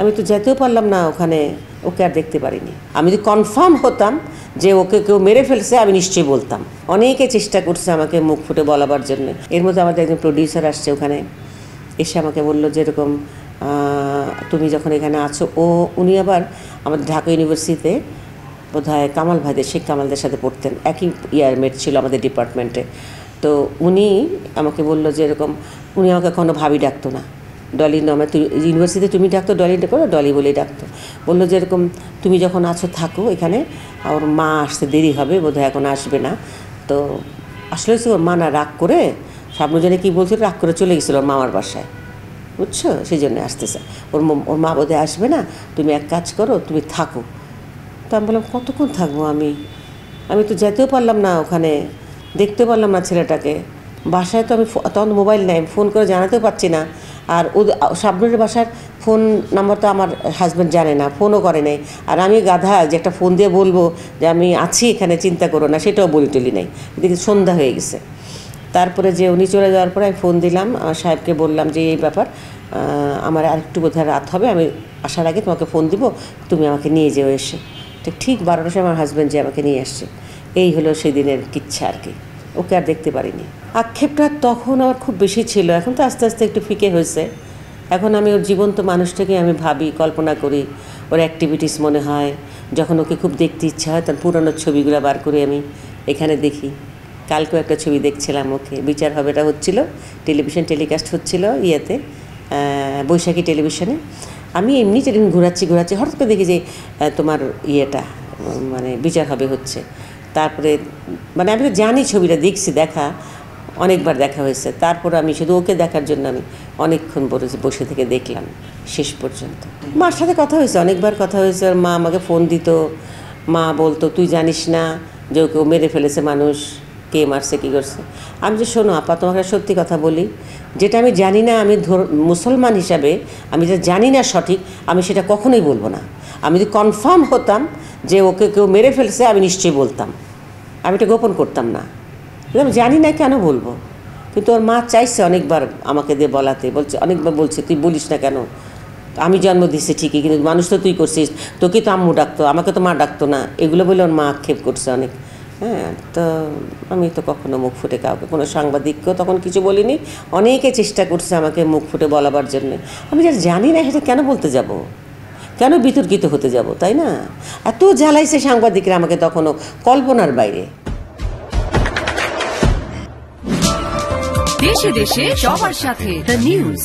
আমি তো যেতেও পারলাম না ওখানে, ওকে আর দেখতে পারিনি। আমি যদি কনফার্ম হতাম যে ওকে কেউ মেরে ফেলছে আমি নিশ্চয়ই বলতাম। অনেকে চেষ্টা করছে আমাকে মুখ ফুটে বলাবার জন্য। এর মধ্যে আমাদের একজন প্রডিউসার আসছে ওখানে, এসে আমাকে বললো যে এরকম তুমি যখন এখানে আছো, উনি আবার আমাদের ঢাকা ইউনিভার্সিটিতে বোধহয় কামাল ভাইদের, শেখ কামালদের সাথে পড়তেন, একই ইয়ারমেট ছিল আমাদের ডিপার্টমেন্টে। তো উনি আমাকে বললো যে এরকম, উনি আমাকে কখনো ভাবি ডাকতো না, ডলি নামে, ইউনিভার্সিটিতে তুমি ডাকতো, ডলি করে ডলি বলেই ডাকতো। বললো যে এরকম তুমি যখন আছো থাকো এখানে, ওর মা আসতে দেরি হবে, বোধহয় এখন আসবে না। তো আসলে ওর মা না রাগ করে, সামনে কী বলছিল, রাগ করে চলে গেছিলো ওর মামার বাসায়, বুঝছো, সেই জন্য আসতেছে। ওর মা বোধহয় আসবে না, তুমি এক কাজ করো, তুমি থাকো। তো আমি বললাম কতক্ষণ থাকবো আমি তো যেতেও পারলাম না ওখানে, দেখতে পারলাম না ছেলেটাকে। বাসায় তো আমি তখন মোবাইল নেই, ফোন করে জানাতেও পারছি না। আর শাবনুরের বাসার ফোন নাম্বার তো আমার হাজব্যান্ড জানে না, ফোনও করে নাই। আর আমি গাধা যে একটা ফোন দিয়ে বলবো যে আমি আছি এখানে, চিন্তা করো না, সেটাও টলি নাই। এদিকে সন্ধ্যা হয়ে গেছে। তারপরে যে উনি চলে যাওয়ার পরে আমি ফোন দিলাম আমার সাহেবকে, বললাম যে এই ব্যাপার, আমার আরেকটু বোধহয় রাত হবে, আমি আসার আগে তোমাকে ফোন দিব, তুমি আমাকে নিয়ে যেও এসে। ঠিক 12টার সময় আমার হাজব্যান্ড যে আমাকে নিয়ে আসছে। এই হলো সেদিনের কিচ্ছা আর কি। ওকে আর দেখতে পারিনি। আক্ষেপটা তখন আমার খুব বেশি ছিল, এখন তো আস্তে আস্তে একটু ফিকে হয়েছে। এখন আমি ওর জীবন্ত মানুষটাকে আমি ভাবি, কল্পনা করি, ওর অ্যাক্টিভিটিস মনে হয়। যখন ওকে খুব দেখতে ইচ্ছা হয় তখন পুরনো ছবিগুলো বার করে আমি এখানে দেখি। কালকেও একটা ছবি দেখছিলাম, ওকে বিচার হবেটা হচ্ছিল, টেলিভিশন টেলিকাস্ট হচ্ছিল ইয়েতে, বৈশাখী টেলিভিশনে। আমি এমনি যেদিন ঘোরাচ্ছি হঠাৎ করে দেখি যে তোমার ইয়েটা মানে বিচার হবে হচ্ছে। তারপরে মানে আমি তো জানি ছবিটা, দেখা অনেকবার দেখা হয়েছে। তারপর আমি শুধু ওকে দেখার জন্য আমি অনেকক্ষণ বসে থেকে দেখলাম শেষ পর্যন্ত। মার সাথে কথা হয়েছে, অনেকবার কথা হয়েছে। আর মা আমাকে ফোন দিত, মা বলতো তুই জানিস না যে ওকেও মেরে ফেলেছে মানুষ, কে মারছে কী করছে। আমি যে শোনো আপা, তোমাকে সত্যি কথা বলি, যেটা আমি জানি না, আমি মুসলমান হিসাবে আমি যেটা জানি না সঠিক, আমি সেটা কখনোই বলবো না। আমি যদি কনফার্ম হতাম যে ওকে কেউ মেরে ফেলছে আমি নিশ্চয়ই বলতাম, আমি এটা গোপন করতাম না। আমি জানি না কেন বলবো, কিন্তু ওর মা চাইছে অনেকবার আমাকে দিয়ে বলাতে, বলছে অনেকবার বলছে তুই বলিস না কেন, আমি জন্ম দিচ্ছি ঠিকই, কিন্তু মানুষ তো তুই করছিস, তোকে তো আম্মু ডাকতো, আমাকে তো মা ডাকতো না, এগুলো বলে ওর মা আক্ষেপ করছে অনেক। হ্যাঁ, তো আমি তো কখনো মুখ ফুটে কাউকে, কোনো সাংবাদিককেও তখন কিছু বলিনি। অনেকে চেষ্টা করছে আমাকে মুখ ফুটে বলাবার জন্যে। আমি যেটা জানি না সেটা কেন বলতে যাব, কেন বিতর্কিত হতে যাব, তাই না? এত জ্বালাইছে সাংবাদিকরা আমাকে তখনও, কল্পনার বাইরে। দেশে দেশে সবার সাথে দ্য নিউজ।